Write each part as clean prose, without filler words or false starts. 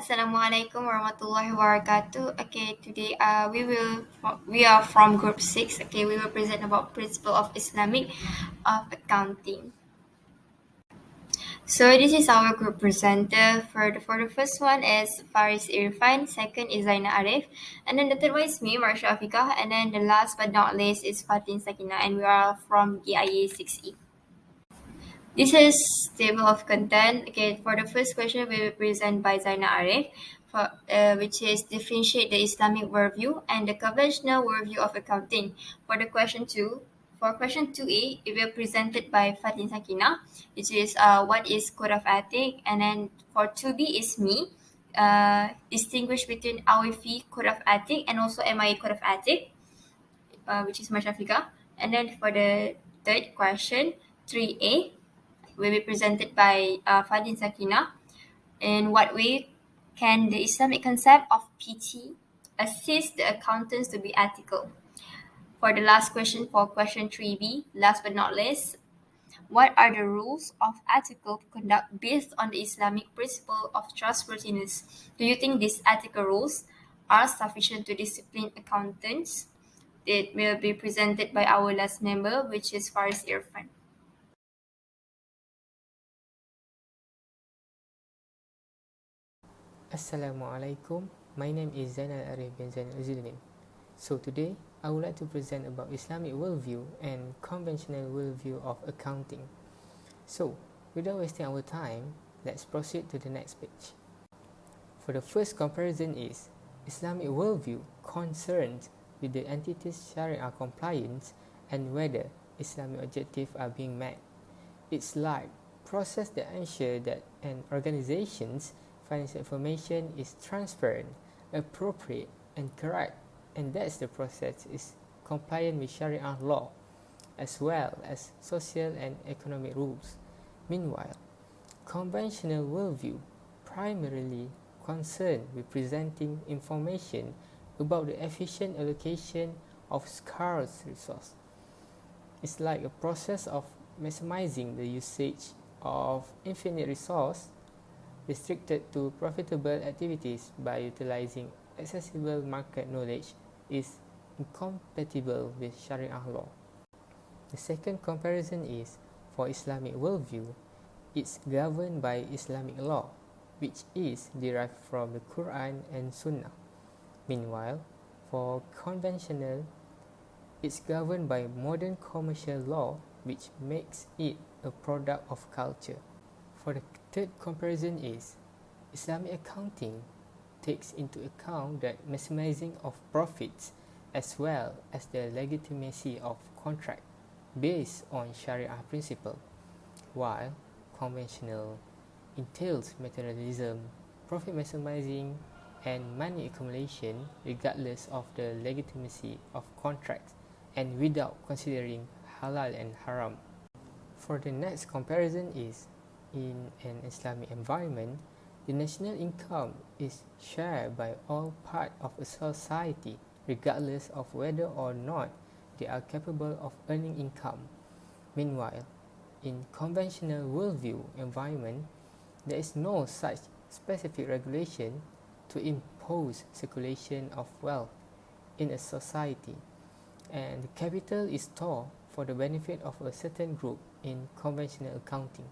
Assalamualaikum warahmatullahi wabarakatuh. Okay, today we are from group 6. Okay, we will present about principle of Islamic of accounting. So this is our group presenter. For the first one is Faris Irfan, second is Zaina Arif, and then the third one is me, Marsha Afika, and then the last but not least is Fatin Sakina, and we are from GIA 6E. This is table of content. Okay, for the first question, we will present by Zaina Arif, which is differentiate the Islamic worldview and the conventional worldview of accounting. For question 2A, it will presented by Fatin Sakina, which is what is code of ethic, and then for 2B is me, distinguish between AWIFI code of ethic and also MIA code of ethic, which is Mashafika. And then for the third question, 3A, will be presented by Fadin Sakina. In what way can the Islamic concept of PT assist the accountants to be ethical? For the last question, for question 3B, last but not least, what are the rules of ethical conduct based on the Islamic principle of trustworthiness? Do you think these ethical rules are sufficient to discipline accountants? It will be presented by our last member, which is Faris Irfan. Assalamualaikum. My name is Zainal Arif bin Zainal Uzulmin. So today, I would like to present about Islamic worldview and conventional worldview of accounting. So, without wasting our time, let's proceed to the next page. For the first comparison is Islamic worldview concerned with the entity's Sharia compliance and whether Islamic objectives are being met. It's like process that ensure that an organization's financial information is transparent, appropriate, and correct, and that's the process is compliant with Sharia law, as well as social and economic rules. Meanwhile, conventional worldview primarily concerned with presenting information about the efficient allocation of scarce resources. It's like a process of maximizing the usage of infinite resource restricted to profitable activities by utilizing accessible market knowledge is incompatible with Sharia law. The second comparison is for Islamic worldview, it's governed by Islamic law, which is derived from the Quran and Sunnah. Meanwhile, for conventional, it's governed by modern commercial law, which makes it a product of culture. For the third comparison is Islamic accounting takes into account the maximizing of profits as well as the legitimacy of contract based on Sharia principle, while conventional entails materialism, profit maximizing, and money accumulation regardless of the legitimacy of contracts and without considering halal and haram. For the next comparison is in an Islamic environment, the national income is shared by all parts of a society regardless of whether or not they are capable of earning income. Meanwhile, in conventional worldview environment, there is no such specific regulation to impose circulation of wealth in a society, and the capital is stored for the benefit of a certain group in conventional accounting.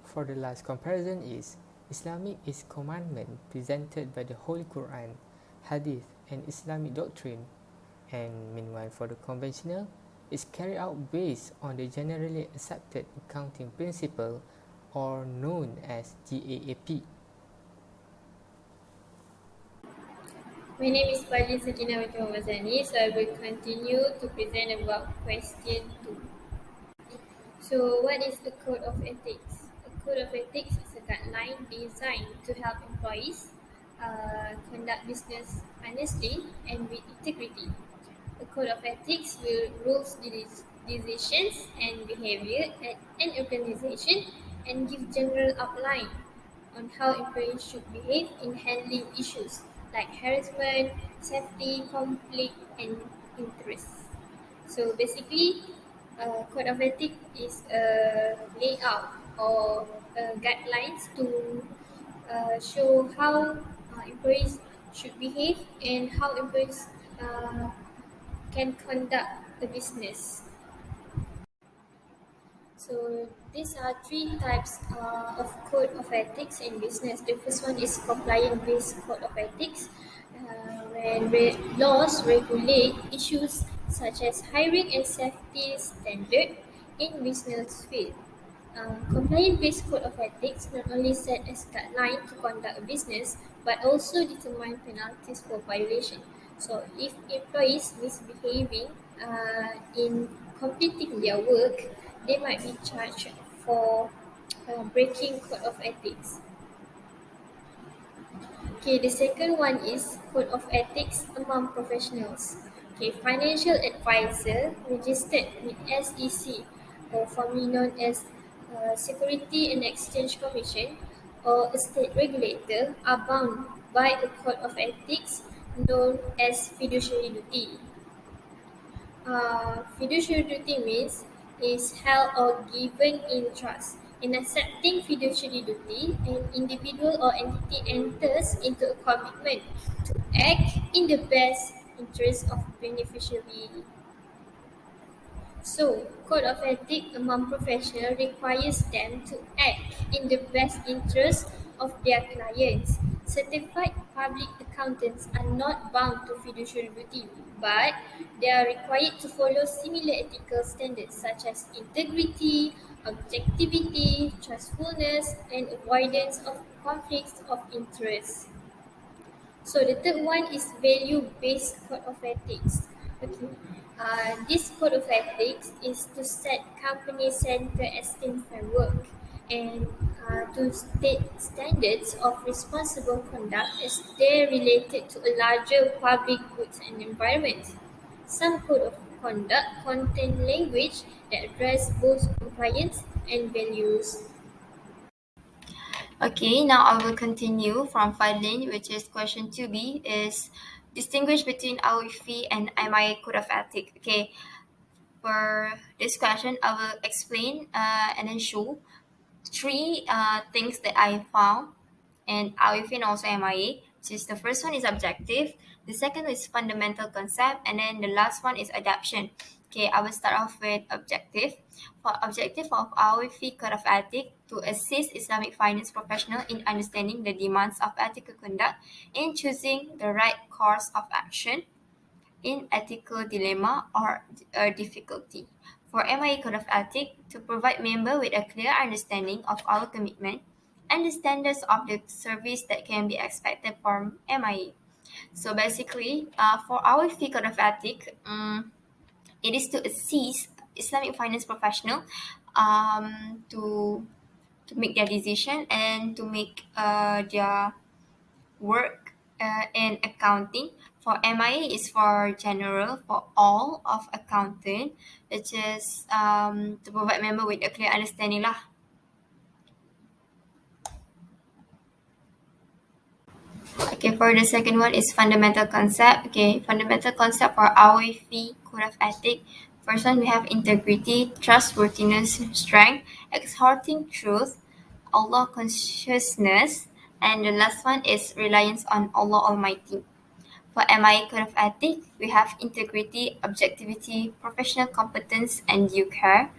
For the last comparison is Islamic is commandment presented by the Holy Quran, Hadith, and Islamic doctrine, and meanwhile for the conventional, is carried out based on the generally accepted accounting principle or known as GAAP. My name is Fadil Sakina Wajawazani, so I will continue to present about question 2. So what is a code of ethics? A code of ethics is a guideline designed to help employees conduct business honestly and with integrity. A code of ethics will rules decisions and behavior at an organization and give general outline on how employees should behave in handling issues like harassment, safety, conflict, and interest. So basically, code of ethics is a layout or guidelines to show how employees should behave and how employees can conduct a business. So these are three types of code of ethics in business. The first one is compliance-based code of ethics, when laws regulate issues such as hiring and safety standard in business field. Compliance-based code of ethics not only set as guideline to conduct a business, but also determine penalties for violation. So, if employees misbehaving in completing their work, they might be charged for breaking code of ethics. Okay, the second one is code of ethics among professionals. Okay, financial advisor registered with SEC, or formerly known as Security and Exchange Commission, or a state regulator, are bound by a code of ethics known as fiduciary duty. Fiduciary duty means is held or given in trust. In accepting fiduciary duty, an individual or entity enters into a commitment to act in the best interest of beneficiary. So, code of ethics among professionals requires them to act in the best interest of their clients. Certified public accountants are not bound to fiduciary duty, but they are required to follow similar ethical standards such as integrity, objectivity, trustfulness, and avoidance of conflicts of interest. So the third one is value-based code of ethics. Okay. This code of ethics is to set company-centered esteem framework and to state standards of responsible conduct as they related to a larger public goods and environment. Some code of conduct contain language that address both compliance and values. Okay, now I will continue from Fadlin, which is question 2B, is distinguish between AWIFI and MIA Code of Ethics. Okay, for this question, I will explain and then show three things that I found and AWIFI and also MIA. Which is the first one is objective, the second is fundamental concept, and then the last one is adaptation. Okay, I will start off with objective. For objective of AWIFI Code of Ethics to assist Islamic finance professional in understanding the demands of ethical conduct and choosing the right course of action in ethical dilemma or difficulty. For MIA Code of Ethics, to provide member with a clear understanding of our commitment and the standards of the service that can be expected from MIA. So basically, for our fee Code of Ethics, it is to assist Islamic finance professional to make their decision and to make their work in accounting. For MIA is for general for all of accounting, which is to provide member with a clear understanding lah. Okay, for the second one is fundamental concept. Okay, fundamental concept for AWIFI Code of Ethics. First one we have integrity, trustworthiness, strength, exhorting truth, Allah consciousness, and the last one is reliance on Allah Almighty. For MIA Code of Ethics, we have integrity, objectivity, professional competence, and due care,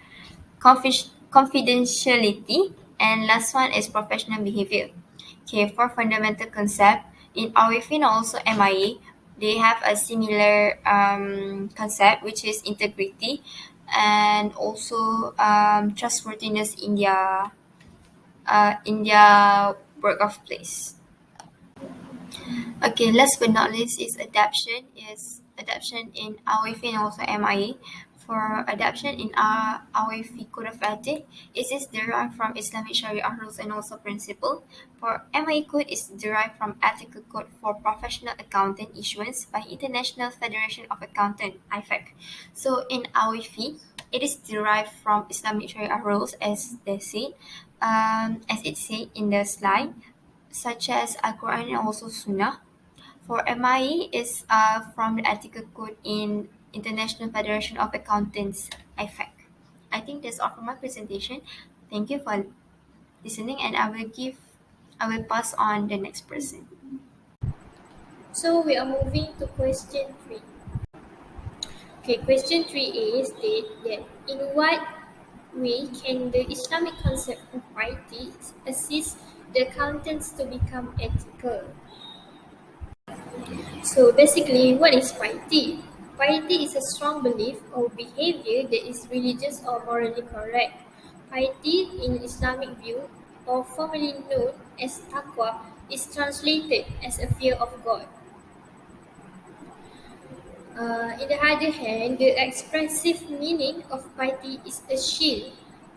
confidentiality, and last one is professional behavior. Okay, for fundamental concept, in Arifin also MIA, they have a similar concept, which is integrity and also trustworthiness in their work of place. Okay, last but not least is adaptation. Is adaptation in AWIFI and also MIA. For adaptation in our AWIFI Code of Ethics, it is derived from Islamic Sharia rules and also principle. For MIA Code is derived from Ethical Code for Professional Accountant issuance by International Federation of Accountant (IFAC). So in AWIFI, it is derived from Islamic Sharia rules as they said, as it said in the slide, such as Al-Quran and also Sunnah. For MIE is from the Ethical Code in International Federation of Accountants (IFAC). I think that's all for my presentation. Thank you for listening, and I will pass on the next person. So we are moving to question 3. Okay, question 3 is state that in what way can the Islamic concept of piety assist the accountants to become ethical? So basically, what is piety? Piety is a strong belief or behavior that is religious or morally correct. Piety, in Islamic view, or formerly known as taqwa, is translated as a fear of God. In the other hand, the expressive meaning of piety is a shield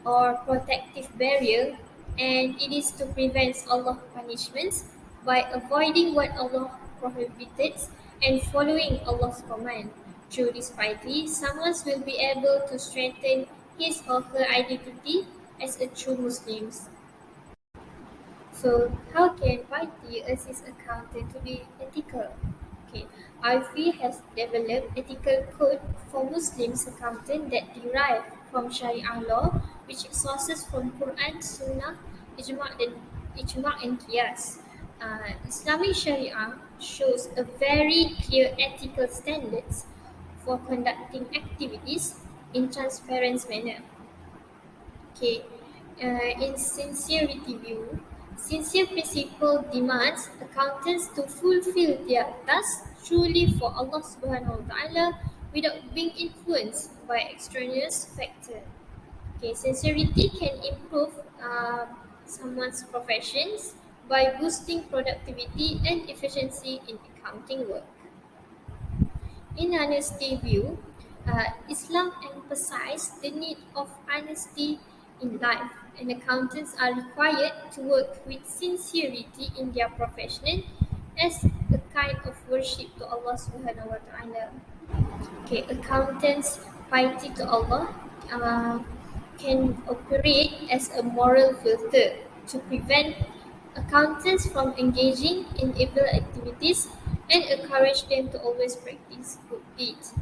or protective barrier, and it is to prevent Allah's punishments by avoiding what Allah prohibited and following Allah's command. Through this piety, someone will be able to strengthen his or her identity as a true Muslim. So, how can piety assist accountant to be ethical? Okay, RV has developed ethical code for Muslims accountant that derive from Sharia law, which is sources from Quran, Sunnah, Ijma' and Qiyas. Islamic Sharia shows a very clear ethical standards for conducting activities in transparent manner. Okay. In sincerity view, sincere principle demands accountants to fulfill their tasks truly for Allah Subhanahu wa Taala without being influenced by extraneous factors. Okay, sincerity can improve someone's professions by boosting productivity and efficiency in accounting work. In honesty view, Islam emphasizes the need of honesty in life, and accountants are required to work with sincerity in their profession as a kind of worship to Allah Subhanahu wa Taala. Okay, accountants' piety to Allah can operate as a moral filter to prevent accountants from engaging in evil activities and encourage them to always practice good deeds.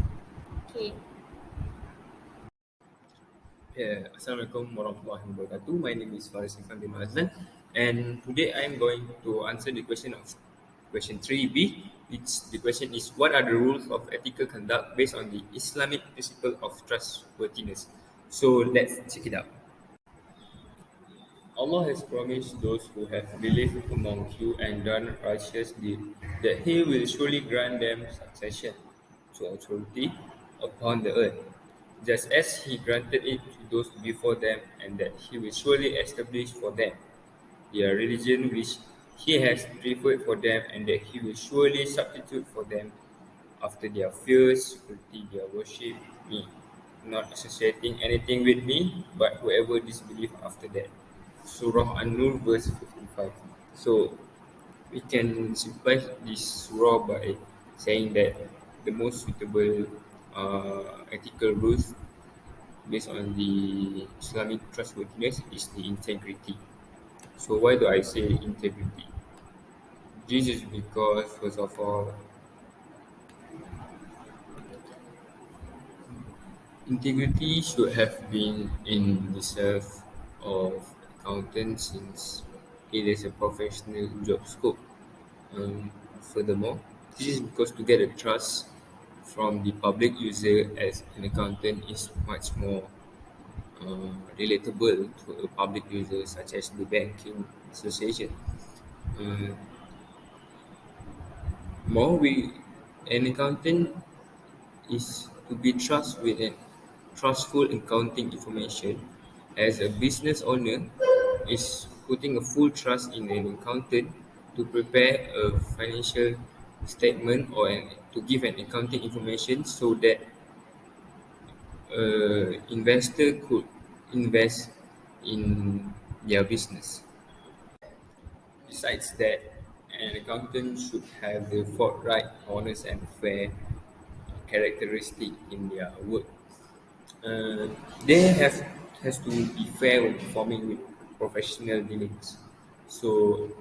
Okay. Yeah, Assalamualaikum warahmatullahi wabarakatuh. My name is Faris Ifan bin Azlan, and today I'm going to answer the question of question 3B, which the question is what are the rules of ethical conduct based on the Islamic principle of trustworthiness? So let's check it out. Allah has promised those who have believed among you and done righteous deeds that He will surely grant them succession to authority upon the earth, just as He granted it to those before them, and that He will surely establish for them their religion which He has preferred for them, and that He will surely substitute for them after their fears, security, their worship me, not associating anything with me, but whoever disbelieve after that. Surah An-Nur verse 55. So we can simplify this surah by saying that the most suitable ethical rules based on the Islamic trustworthiness is the integrity. So why do I say integrity? This is because first of all, integrity should have been in the self of accountant since it is a professional job scope. Furthermore, this is because to get a trust from the public user as an accountant is much more relatable to a public user such as the banking association. Uh, more we an accountant is to be trust with an trustful accounting information as a business owner is putting a full trust in an accountant to prepare a financial statement or to give an accounting information so that investor could invest in their business. Besides that, an accountant should have the forthright, honest, and fair characteristic in their work. Uh, they has to be fair when performing with professional dealings. So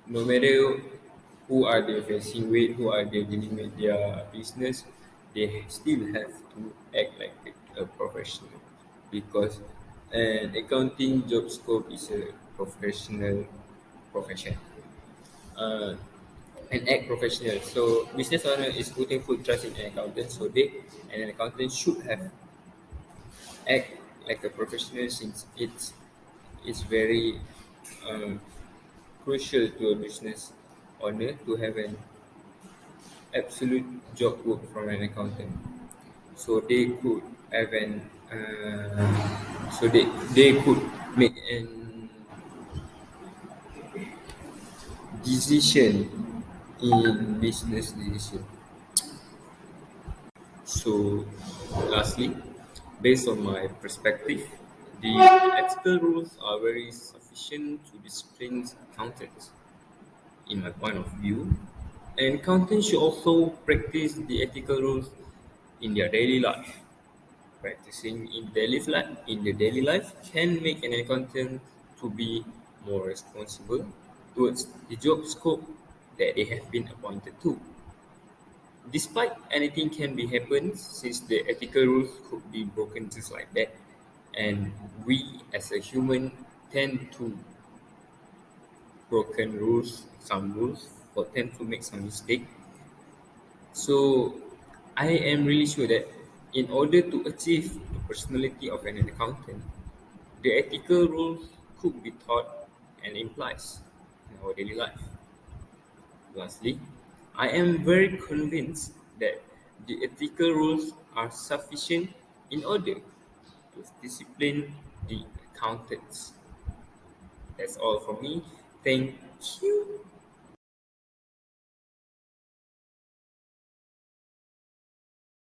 no matter who are they facing with, who are they dealing with their business, they still have to act like a professional because an accounting job scope is a professional profession. Uh, and act professional. So business owner is putting full trust in an accountant. So they and an accountant should have act like a professional since it's very um, crucial to a business owner to have an absolute job work from an accountant. So they could have an they could make an decision in business decision. So, lastly, based on my perspective, the ethical rules are very sufficient to discipline accountants, in my point of view. And accountants should also practice the ethical rules in their daily life. Practicing in the daily life can make an accountant to be more responsible towards the job scope that they have been appointed to. Despite anything can be happen since the ethical rules could be broken just like that, and we as a human tend to broken rules, some rules, or tend to make some mistake. So I am really sure that in order to achieve the personality of an accountant, the ethical rules could be taught and implies in our daily life. Lastly, I am very convinced that the ethical rules are sufficient in order to discipline the accountants. That's all from me. Thank you.